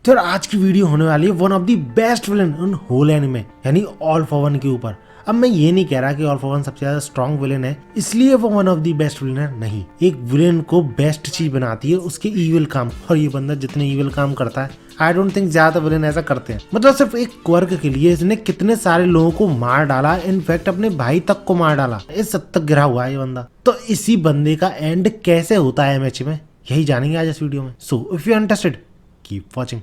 तो यार आज की वीडियो होने वाली है one of the best villain in whole anime यानी ऑल फॉर वन के ऊपर। अब मैं ये नहीं कह रहा कि ऑल फॉर वन सबसे ज्यादा स्ट्रॉन्ग विलन है इसलिए वो one of the best villain है, नहीं। एक विलन को बेस्ट चीज बनाती है उसके इविल काम, और ये बंदा जितने इविल काम करता है आई डोंट थिंक ज्यादा विलन ऐसा करते हैं। मतलब सिर्फ एक क्वर्क के लिए इसने कितने सारे लोगों को मार डाला, इनफैक्ट अपने भाई तक को मार डाला। इस हद तक गिरा हुआ है ये बंदा। तो इसी बंदे का एंड कैसे होता है मैच में, यही जानेंगे आज इस वीडियो में। So if you are interested keep watching.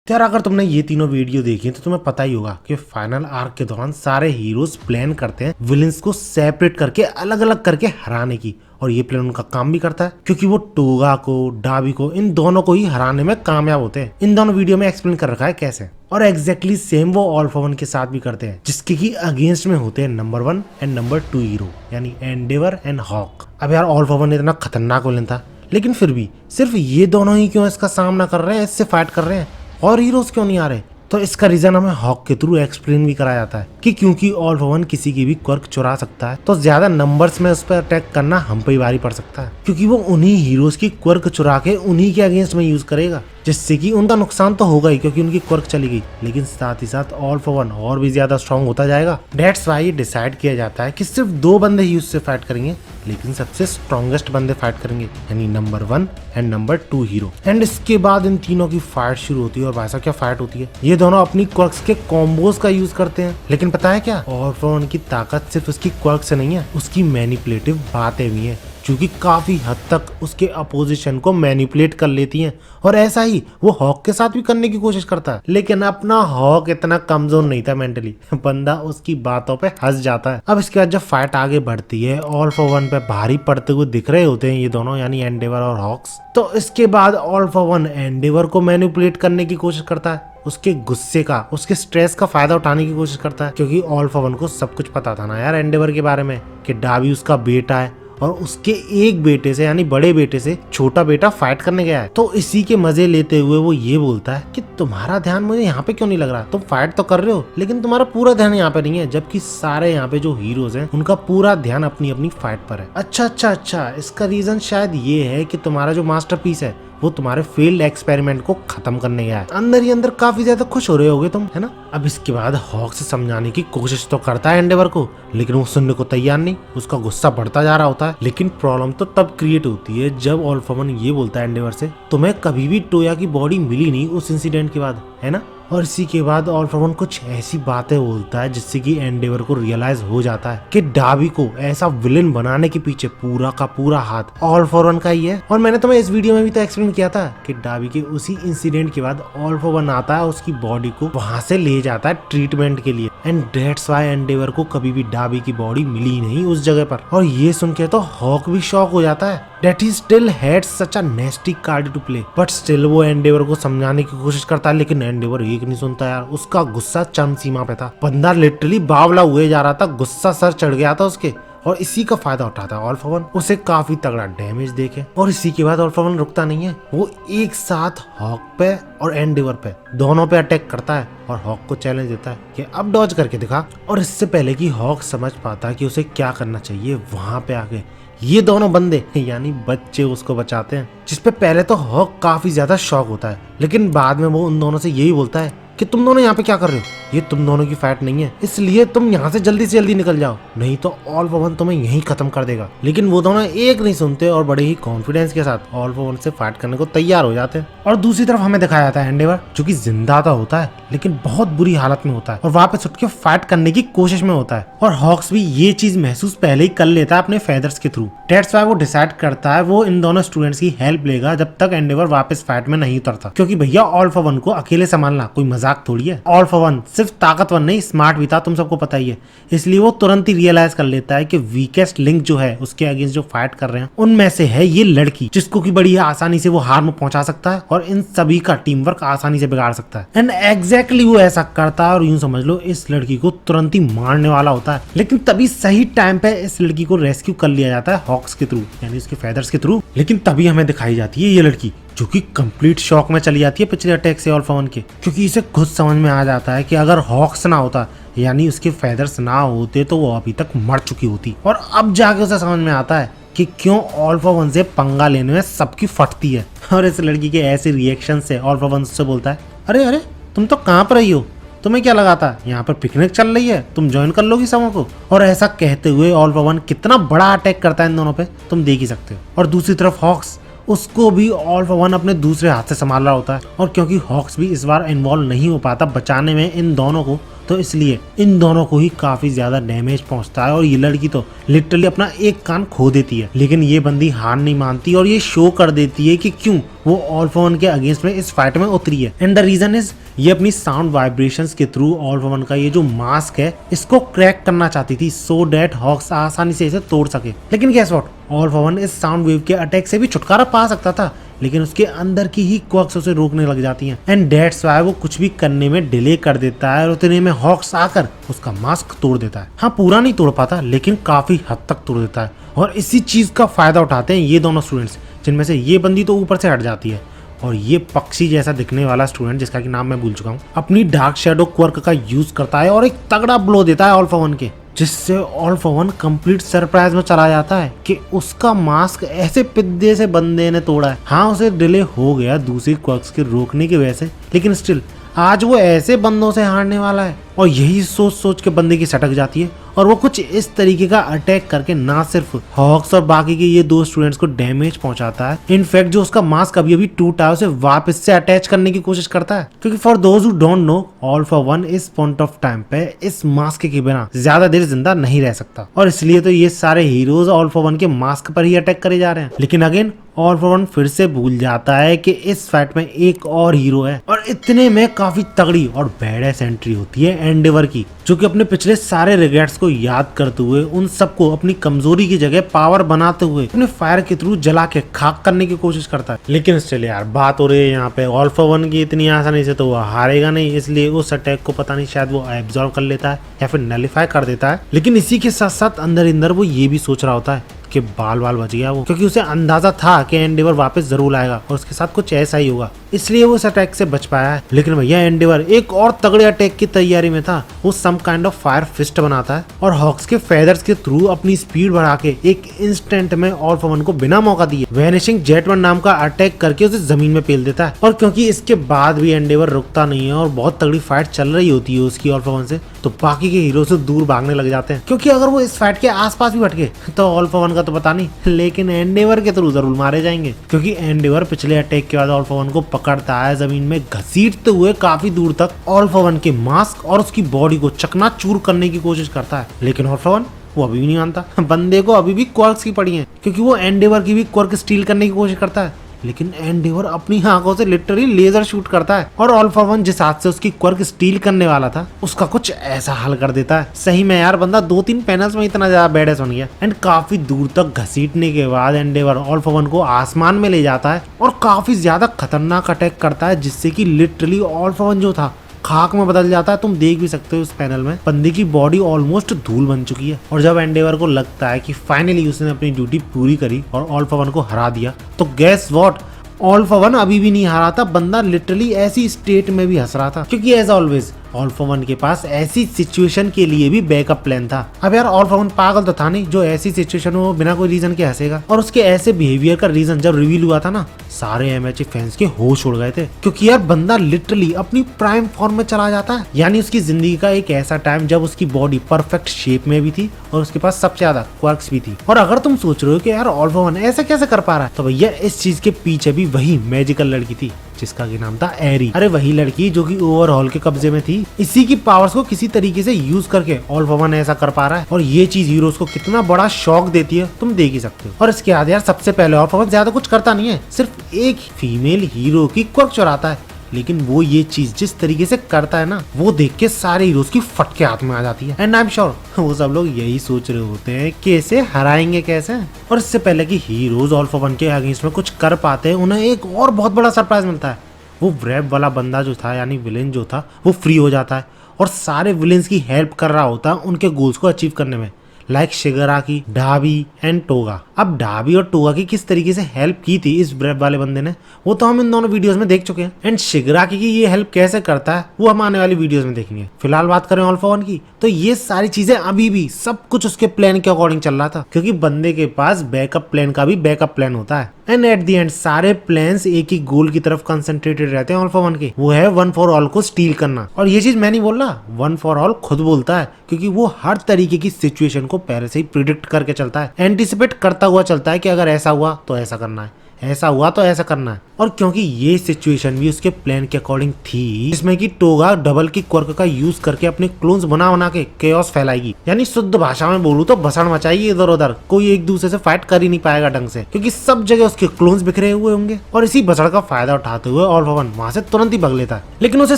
यार अगर तुमने ये तीनों वीडियो देखी तो तुम्हें पता ही होगा कि फाइनल आर्क के दौरान सारे हीरोज प्लान करते हैं विलेंस को सेपरेट करके अलग अलग करके हराने की, और ये प्लान उनका काम भी करता है क्योंकि वो टोगा को डाबी को इन दोनों को ही हराने में कामयाब होते हैं। इन दोनों वीडियो में एक्सप्लेन कर रखा है कैसे, और एग्जैक्टली सेम वो ऑल फॉर वन के साथ भी करते हैं जिसके की अगेंस्ट में होते हैं नंबर 1 एंड नंबर 2 हीरो यानी एंडेवर एंड हॉक। अब यार ऑल फॉर वन इतना खतरनाक विलेन था लेकिन फिर भी सिर्फ ये दोनों ही क्यों इसका सामना कर रहे हैं, इससे फाइट कर रहे हैं, और हीरोज क्यों नहीं आ रहे? तो इसका रीजन हमें हॉक के थ्रू एक्सप्लेन भी कराया जाता है कि क्योंकि ऑल फॉर वन किसी की भी क्वर्क चुरा सकता है तो ज्यादा नंबर्स में उस पर अटैक करना हम पे ही भारी पड़ सकता है, क्योंकि वो उन्हीं हीरोज की क्वर्क चुरा के उन्हीं के अगेंस्ट में यूज करेगा, जिससे कि उनका नुकसान तो होगा ही क्योंकि उनकी क्वर्क चली गई, लेकिन साथ ही साथ ऑल फॉर वन और भी ज्यादा स्ट्रॉन्ग होता जाएगा। दैट्स व्हाई डिसाइड किया जाता है कि सिर्फ 2 बंदे ही उससे फाइट करेंगे, लेकिन सबसे स्ट्रॉन्गेस्ट बंदे फाइट करेंगे यानी number 1 and number 2 hero. And इसके बाद इन तीनों की फाइट शुरू होती है, और भाई साहब क्या फाइट होती है। ये दोनों अपनी क्वर्क्स के कॉम्बोज का यूज करते हैं, लेकिन पता है क्या, ऑल फॉर वन की ताकत सिर्फ उसकी क्वर्क से नहीं है, उसकी मैनिपुलेटिव बातें भी हैं जो कि काफी हद तक उसके अपोजिशन को मैनिपुलेट कर लेती हैं, और ऐसा ही वो हॉक के साथ भी करने की कोशिश करता है। लेकिन अपना हॉक इतना कमजोर नहीं था मेंटली, बंदा उसकी बातों पे हंस जाता है। अब इसके बाद जब फाइट आगे बढ़ती है, ऑल फॉर वन पे भारी पड़ते हुए दिख रहे होते हैं ये दोनों यानी एंडेवर और हॉक्स। तो इसके बाद ऑल फॉर वन एंडेवर को मैनिपुलेट करने की कोशिश करता है, उसके गुस्से का, उसके स्ट्रेस का फायदा उठाने की कोशिश करता है, क्योंकि ऑल फॉर वन को सब कुछ पता था ना यार एंडेवर के बारे में कि डाबी उसका बेटा है और उसके एक बेटे से यानी बड़े बेटे से छोटा बेटा फाइट करने गया है। तो इसी के मजे लेते हुए वो ये बोलता है कि तुम्हारा ध्यान मुझे यहाँ पे क्यों नहीं लग रहा, तुम फाइट तो कर रहे हो लेकिन तुम्हारा पूरा ध्यान यहाँ पे नहीं है, जबकि सारे यहाँ पे जो हीरोज हैं उनका पूरा ध्यान अपनी अपनी फाइट पर है। अच्छा, इसका रीजन शायद ये है कि तुम्हारा जो मास्टरपीस है वो तुम्हारे फेल्ड एक्सपेरिमेंट को खत्म करने गया है। अंदर ही अंदर काफी ज्यादा खुश हो रहे होगे तुम, है ना। अब इसके बाद हॉक से समझाने की कोशिश तो करता है एंडेवर को, लेकिन वो सुनने को तैयार नहीं, उसका गुस्सा बढ़ता जा रहा होता है। लेकिन प्रॉब्लम तो तब क्रिएट होती है जब ऑल फॉर वन ये बोलता है एंडेवर से, तुम्हें कभी भी टोया की बॉडी मिली नहीं उस इंसिडेंट के बाद, है ना। और इसी के बाद ऑल फॉर वन कुछ ऐसी बातें बोलता है जिससे कि एंडेवर को रियलाइज हो जाता है कि डाबी को ऐसा विलेन बनाने के पीछे पूरा का पूरा हाथ ऑल फॉर वन का ही है। और मैंने तुम्हें इस वीडियो में भी तो एक्सप्लेन किया था कि डाबी के उसी इंसिडेंट के बाद ऑल फॉर वन आता है, उसकी बॉडी को वहां से ले जाता है ट्रीटमेंट के लिए, एंड दैट्स व्हाई एंडेवर को कभी भी डाबी की बॉडी मिली नहीं उस जगह पर। और ये सुन के तो हॉक भी शॉक हो जाता है that he still had such a nasty card to play, but still वो एंडेवर को समझाने की कोशिश करता है, लेकिन एंडेवर एक नहीं सुनता यार। उसका गुस्सा चरम सीमा पे था, बंदा लिटरली बावला हुए जा रहा था, गुस्सा सर चढ़ गया था उसके, और इसी का फायदा उठाता है ऑल फॉर वन, उसे काफी तगड़ा डैमेज देके। और इसी के बाद ऑल फॉर वन रुकता नहीं है, वो एक साथ हॉक पे और एंडेवर पे दोनों पे अटैक करता है और हॉक को चैलेंज देता है कि अब डॉज करके दिखा। और इससे पहले कि हॉक समझ पाता है कि उसे क्या करना चाहिए, वहां पे आके ये दोनों बंदे यानी बच्चे उसको बचाते हैं, जिसपे पहले तो हॉक काफी ज्यादा शॉक होता है, लेकिन बाद में वो उन दोनों से यही बोलता है कि तुम दोनों यहाँ पे क्या कर रहे हो, ये तुम दोनों की फाइट नहीं है, इसलिए तुम यहाँ से जल्दी निकल जाओ, नहीं तो ऑल फॉर वन तुम्हें यहीं खत्म कर देगा। लेकिन वो दोनों एक नहीं सुनते और बड़े ही कॉन्फिडेंस के साथ ऑल फॉर वन से फाइट करने को तैयार हो जाते हैं। और दूसरी तरफ हमें दिखाया जाता है एंडेवर जो कि जिंदा तो होता है लेकिन बहुत बुरी हालत में होता है और वापस उठ के फाइट करने की कोशिश में होता है, और हॉक्स भी ये चीज महसूस पहले ही कर लेता है अपने फेदर्स के थ्रू। दैट्स व्हाई वो डिसाइड करता है वो इन दोनों स्टूडेंट्स की हेल्प लेगा जब तक एंडेवर वापस फाइट में नहीं उतरता, क्योंकि भैया ऑल फॉर वन को अकेले संभालना कोई मजाक थोड़ी है। ऑल फॉर वन सिर्फ ताकतवर नहीं स्मार्ट भी था, तुम सबको पता ही है, इसलिए वो तुरंत ही रियलाइज कर लेता है कि वीकेस्ट लिंक जो है उसके अगेंस्ट जो फाइट कर रहे हैं उनमें से है ये लड़की, जिसको की बड़ी आसानी से वो हार में पहुंचा सकता है और इन सभी का टीम वर्क आसानी से बिगाड़ सकता है। एंड एग्जैक्टली वो ऐसा करता है, और यूं समझ लो इस लड़की को तुरंत ही मारने वाला होता है, लेकिन तभी सही टाइम पे इस लड़की को रेस्क्यू कर लिया जाता है हॉक्स के थ्रू यानी उसके फेदर्स के थ्रू। लेकिन तभी हमें दिखाई जाती है ये लड़की जो कि कंप्लीट शॉक में चली जाती है पिछले अटैक से ऑल फॉर वन के, क्योंकि इसे खुद समझ में आ जाता है कि अगर हॉक्स ना होता यानी उसके फेदर्स ना होते तो वो अभी तक मर चुकी होती। और अब जाके उसे समझ में आता है कि क्यों ऑल फॉर वन से पंगा लेने में सबकी फटती है। और इस लड़की के ऐसे रिएक्शन से ऑल फॉर वन से बोलता है, अरे अरे तुम तो कहाँ पर रही हो, तुम्हें क्या लगा था यहाँ पर पिकनिक चल रही है, तुम ज्वाइन कर लोगी समूह को। और ऐसा कहते हुए ऑल फॉर वन कितना बड़ा अटैक करता है इन दोनों पे, तुम देख ही सकते हो। और दूसरी तरफ हॉक्स, उसको भी ऑल फॉर वन अपने दूसरे हाथ से संभाल रहा होता है। और क्योंकि हॉक्स भी इस बार इन्वॉल्व नहीं हो पाता बचाने में इन दोनों को, तो इसलिए इन दोनों को ही काफी ज्यादा डैमेज पहुंचता है। और ये लड़की तो लिटरली अपना एक कान खो देती है, लेकिन ये बंदी हार नहीं मानती और ये शो कर देती है कि क्यों वो ऑल फॉर वन के अगेंस्ट में इस फाइट में उतरी है। एंड द रीजन इज, ये अपनी साउंड वाइब्रेशंस के थ्रू ऑल फॉर वन का ये जो मास्क है इसको क्रैक करना चाहती थी, सो डैट हॉक्स आसानी से इसे तोड़ सके। लेकिन guess what, all for one इस साउंड वेव के अटैक से भी छुटकारा पा सकता था, लेकिन उसके अंदर की ही क्वर्क्स उसे रोकने लग जाती हैं। एंड दैट्स व्हाई वो कुछ भी करने में डिले कर देता है और उतने में हॉक्स आकर उसका मास्क तोड़ देता है। हाँ, पूरा नहीं तोड़ पाता लेकिन काफी हद तक तोड़ देता है। और इसी चीज का फायदा उठाते हैं ये दोनों स्टूडेंट्स, जिनमें से ये बंदी तो ऊपर से हट जाती है और ये पक्षी जैसा दिखने वाला स्टूडेंट, जिसका कि नाम मैं भूल चुका हूँ, अपनी डार्क शैडो क्वर्क का यूज करता है और एक तगड़ा ब्लो देता है ऑल फॉर वन के, जिससे all for one complete surprise में चला जाता है कि उसका मास्क ऐसे पिद्दे से बंदे ने तोड़ा है। हाँ, उसे डिले हो गया दूसरी क्वर्क्स के रोकने की वजह से, लेकिन स्टिल आज वो ऐसे बंदों से हारने वाला है। और यही सोच सोच के बंदे की सटक जाती है और वो कुछ इस तरीके का अटैक करके ना सिर्फ हॉक्स और बाकी के ये दो स्टूडेंट्स को डैमेज पहुंचाता है, इनफैक्ट जो उसका मास्क अभी अभी टूटा है उसे वापस से अटैच करने की कोशिश करता है। क्योंकि for those who don't know, all for one इस पॉइंट ऑफ टाइम पे इस मास्क के बिना ज्यादा देर जिंदा नहीं रह सकता, और इसलिए तो ये सारे हीरोज ऑल फॉर वन के मास्क पर ही अटैक करे जा रहे हैं। लेकिन अगेन ऑल फॉर वन फिर से भूल जाता है कि इस फाइट में एक और हीरो है, और इतने में काफी तगड़ी और बैडएस एंट्री होती है एंडेवर की, जो कि अपने पिछले सारे रिग्रेट्स को याद करते हुए उन सबको अपनी कमजोरी की जगह पावर बनाते हुए अपने फायर के थ्रू जला के खाक करने की कोशिश करता है। लेकिन स्टिल यार, बात हो रही है यहाँ पे ऑल फॉर वन की, इतनी आसानी से तो वो हारेगा नहीं, इसलिए उस अटैक को पता नहीं शायद वो एब्जॉर्व कर लेता है या फिर नलिफाई कर देता है। लेकिन इसी के साथ साथ अंदर अंदर वो ये भी सोच रहा होता है कि बाल बाल बच गया वो, क्योंकि उसे अंदाजा था कि एंडेवर वापस जरूर आएगा और उसके साथ कुछ ऐसा ही होगा, इसलिए वो उस अटैक से बच पाया है। लेकिन भैया एंडेवर एक और तगड़े अटैक की तैयारी में था। वो some kind of fire fist बनाता है और हॉक्स के फेदर्स के थ्रू अपनी स्पीड बढ़ा के एक इंस्टेंट में ऑल फॉर वन को बिना मौका दिए वैनिशिंग जेटवन नाम का अटैक करके उसे जमीन में पेल देता है। और क्योंकि इसके बाद भी एंडेवर रुकता नहीं है और बहुत तगड़ी फाइट चल रही होती है उसकी ऑल फॉर वन से, तो बाकी के हीरो से दूर भागने लग जाते हैं, क्योंकि अगर वो इस फाइट के आसपास भी भटके तो ऑल फॉर वन का तो पता नहीं, लेकिन एंडेवर के थ्रू जरूर मारे जाएंगे। क्योंकि एंडेवर पिछले अटैक के बाद ऑल फॉर वन को पकड़ता है, जमीन में घसीटते हुए काफी दूर तक ऑल फॉर वन के मास्क और उसकी बॉडी को चकनाचूर करने की कोशिश करता है। लेकिन ऑल फॉर वन वो अभी भी नहीं मानता, बंदे को अभी भी क्वर्क्स की पड़ी है, क्योंकि वो एंडेवर की भी क्वर्क स्टील करने की कोशिश करता है। लेकिन एंडेवर अपनी आंखों से लिटरली लेजर शूट करता है और ऑल फॉर वन जिस हाथ से उसकी क्वर्क स्टील करने वाला था उसका कुछ ऐसा हल कर देता है। सही में यार, बंदा 2-3 पैनल्स में इतना ज्यादा बैडेस बन गया। एंड काफी दूर तक घसीटने के बाद एंडेवर ऑल फॉर वन को आसमान में ले जाता है और काफी ज्यादा खतरनाक अटैक करता है, जिससे कि लिटरली ऑल फॉर वन जो था खाक में बदल जाता है। तुम देख भी सकते हो इस पैनल में बंदे की बॉडी ऑलमोस्ट धूल बन चुकी है। और जब एंडेवर को लगता है कि फाइनली उसने अपनी ड्यूटी पूरी करी और ऑल फॉर वन को हरा दिया, तो guess what, all for one अभी भी नहीं हारा था। बंदा लिटरली ऐसी स्टेट में भी हंस रहा था, क्योंकि as always all for one के पास ऐसी सिचुएशन के लिए भी बैकअप प्लान था। अब यार ऑल फॉर वन पागल तो था नहीं जो ऐसी सिचुएशन में बिना कोई रीजन के हंसेगा। और उसके ऐसे बिहेवियर का रीजन जब रिवील हुआ था ना, सारे एमएचए फैंस के होश उड़ गए थे, क्योंकि यार बंदा लिटरली अपनी प्राइम फॉर्म में चला जाता है। यानी उसकी जिंदगी का एक ऐसा टाइम जब उसकी बॉडी परफेक्ट शेप में भी थी और उसके पास सबसे ज्यादा क्वर्क्स भी थी। और अगर तुम सोच रहे हो कि यार ऑल फॉर वन ऐसा कैसे कर पा रहा है, तो भैया इस चीज के पीछे भी वही मैजिकल लड़की थी जिसका की नाम था एरी। अरे वही लड़की जो कि ओवरऑल के कब्जे में थी। इसी की पावर्स को किसी तरीके से यूज करके ऑल फॉर वन ऐसा कर पा रहा है, और ये चीज हीरोज को कितना बड़ा शॉक देती है तुम देख ही सकते हो। और इसके बाद यार सबसे पहले ऑल फॉर वन ज्यादा कुछ करता नहीं है, सिर्फ एक फीमेल हीरो की क्वर्क चुराता है। लेकिन वो ये चीज जिस तरीके से करता है ना, वो देख के सारे हीरोज की फट के हाथ में आ जाती है। एंड आई एम श्योर वो सब लोग यही सोच रहे होते हैं कि इसे हराएंगे कैसे। और इससे पहले कि हीरोज ऑल फॉर वन के अगेंस्ट में कुछ कर पाते हैं, उन्हें एक और बहुत बड़ा सरप्राइज मिलता है। वो रैप वाला बंदा जो था, यानी विलेन जो था, वो फ्री हो जाता है और सारे विलेन्स की हेल्प कर रहा होता है उनके गोल्स को अचीव करने में। Like Shigaraki, Dabi and Toga. अब ढाबी और टोगा की किस तरीके से हेल्प की थी इस ब्रेव वाले बंदे ने, वो तो हम इन दोनों वीडियोस में देख चुके हैं। एंड शिगाराकी की ये हेल्प कैसे करता है वो हम आने वाली वीडियोस में देखेंगे। फिलहाल बात करें ऑल फॉर वन की, तो ये सारी चीजें अभी भी सब कुछ उसके प्लान के अकॉर्डिंग चल रहा था, क्योंकि बंदे के पास बैकअप प्लान का भी बैकअप प्लान होता है। एंड एट द एंड सारे प्लान्स एक ही गोल की तरफ कंसंट्रेटेड रहते हैं ऑल फॉर वन के, वो है वन फॉर ऑल को स्टील करना। और ये चीज मैं नहीं बोल रहा, वन फॉर ऑल खुद बोलता है, क्योंकि वो हर तरीके की सिचुएशन को पहले से ही प्रिडिक्ट करके चलता है, एंटिसिपेट करता हुआ चलता है कि अगर ऐसा हुआ तो ऐसा करना है, ऐसा हुआ तो ऐसा करना है। और क्योंकि ये सिचुएशन भी उसके प्लान के अकॉर्डिंग थी, जिसमें कि टोगा डबल की क्वर्क का यूज करके अपने क्लोन्स बना के केओस फैलाएगी, यानी शुद्ध भाषा में बोलूं तो भसड़ मचाएगी इधर उधर, कोई एक दूसरे से फाइट कर ही नहीं पाएगा ढंग से, क्योंकि सब जगह उसके क्लोन्स बिखरे हुए होंगे। और इसी भसड़ का फायदा उठाते हुए ऑल फॉर वन वहां से तुरंत ही भाग लेता है, लेकिन उसे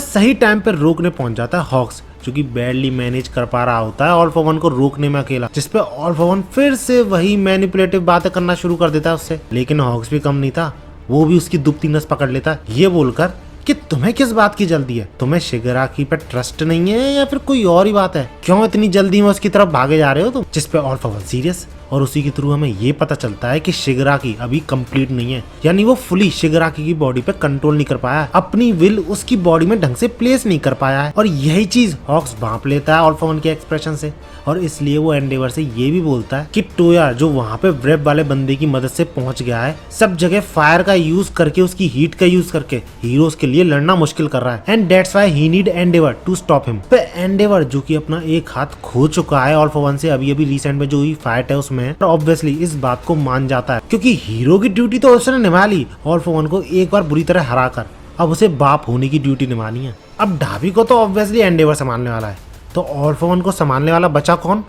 सही टाइम पे रोकने पहुंच जाता है हॉक्स, जो कि बैडली मैनेज कर पा रहा होता है ऑल फॉर वन को रोकने में अकेला, जिसपे ऑल फॉर वन फिर से वही मैनिपुलेटिव बातें करना शुरू कर देता है उससे। लेकिन हॉक्स भी कम नहीं था, वो भी उसकी दुबती नस पकड़ लेता है, ये बोलकर कि तुम्हें किस बात की जल्दी है, तुम्हें शिगाराकी पे ट्रस्ट नहीं है या फिर कोई और ही बात है, क्यों इतनी जल्दी में उसकी तरफ भागे जा रहे हो तुम। जिसपे ऑल फॉर वन सीरियस, और उसी के थ्रू हमें ये पता चलता है कि शिगाराकी अभी कंप्लीट नहीं है, यानी वो फुली शिगाराकी की बॉडी पे कंट्रोल नहीं कर पाया, अपनी विल उसकी बॉडी में ढंग से प्लेस नहीं कर पाया है। और यही चीज हॉक्स भांप लेता है ऑल फॉर वन के एक्सप्रेशन से, और इसलिए वो एंडेवर से ये भी बोलता है कि टोया जो वहाँ पे ब्रेव वाले बंदे की मदद से पहुंच गया है, सब जगह फायर का यूज करके, उसकी हीट का यूज करके हीरोज के लिए लड़ना मुश्किल कर रहा है, and that's why he need Endeavor to stop him. पे एंडेवर जो कि अपना एक हाथ खो चुका है ऑल फॉर वन से, अभी रिसेंट में जो हुई फाइट है उसमें, ऑब्वियसली इस बात को मान जाता है, क्योंकि हीरो की ड्यूटी तो उसने निभा ली ऑल फॉर वन को एक बार बुरी तरह हरा कर, अब उसे बाप होने की ड्यूटी निभानी है। अब ढाबी को तो ऑब्वियसली एंडेवर संभालने वाला है, तो ऑल फॉर वन को संभालने वाला बचा कौन?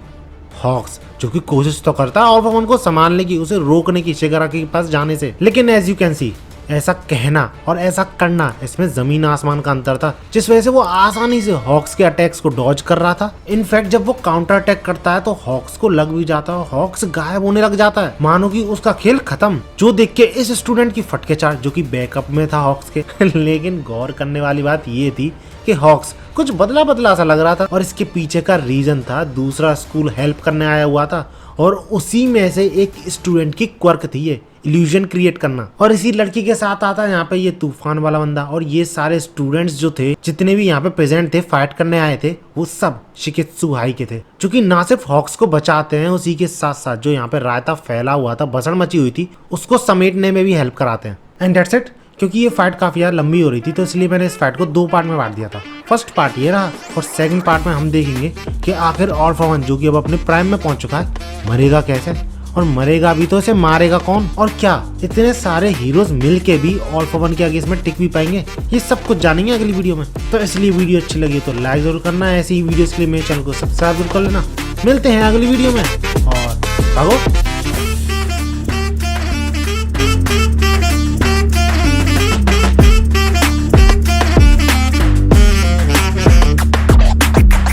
हॉक्स, जो कि कोशिश तो करता है ऑल फॉर वन को संभालने की, उसे रोकने की शिगाराकी के पास जाने से, लेकिन एज यू कैन सी ऐसा कहना और ऐसा करना, इसमें जमीन आसमान का अंतर था, जिस वजह से वो आसानी से हॉक्स के अटैक्स को डॉज कर रहा था। इनफैक्ट जब वो काउंटर अटैक करता है तो हॉक्स को लग भी जाता है, हॉक्स गायब होने लग जाता है, मानो कि उसका खेल खत्म, जो देख के इस स्टूडेंट की फटके चाट, जो कि बैकअप में था हॉक्स के। लेकिन गौर करने वाली बात ये थी कि हॉक्स कुछ बदला बदला सा लग रहा था, और इसके पीछे का रीजन था दूसरा स्कूल हेल्प करने आया हुआ था, और उसी में से एक स्टूडेंट की क्वर्क थी ये इल्यूजन क्रिएट करना, और इसी लड़की के साथ आता है यहाँ पे ये तूफान वाला बंदा। और ये सारे स्टूडेंट्स जो थे, जितने भी यहाँ पे प्रेजेंट थे, फाइट करने आए थे, वो सब शिकित्सु हाई के थे, जो कि ना सिर्फ हॉक्स को बचाते हैं, उसी के साथ साथ जो यहाँ पे रायता फैला हुआ था, भसड़ मची हुई थी, उसको समेटने में भी हेल्प कराते हैं। And that's it. क्योंकि ये फाइट काफी यार लंबी हो रही थी, तो इसलिए मैंने इस फाइट को 2 पार्ट में बांट दिया था। फर्स्ट पार्ट ये रहा, और सेकंड पार्ट में हम देखेंगे कि आखिर ऑल फॉर वन, जो कि अब अपने प्राइम में पहुंच चुका है, मरेगा कैसे, और मरेगा भी तो इसे मारेगा कौन, और क्या इतने सारे हीरोज मिल के भी ऑल फॉर वन के आगे इसमें टिक भी पाएंगे, ये सब कुछ जानेंगे अगली वीडियो में। तो इसलिए वीडियो अच्छी लगी तो लाइक जरूर करना, ऐसी ही वीडियोस के लिए मेरे चैनल को सब्सक्राइब जरूर कर लेना। मिलते हैं अगली वीडियो में, और भागो।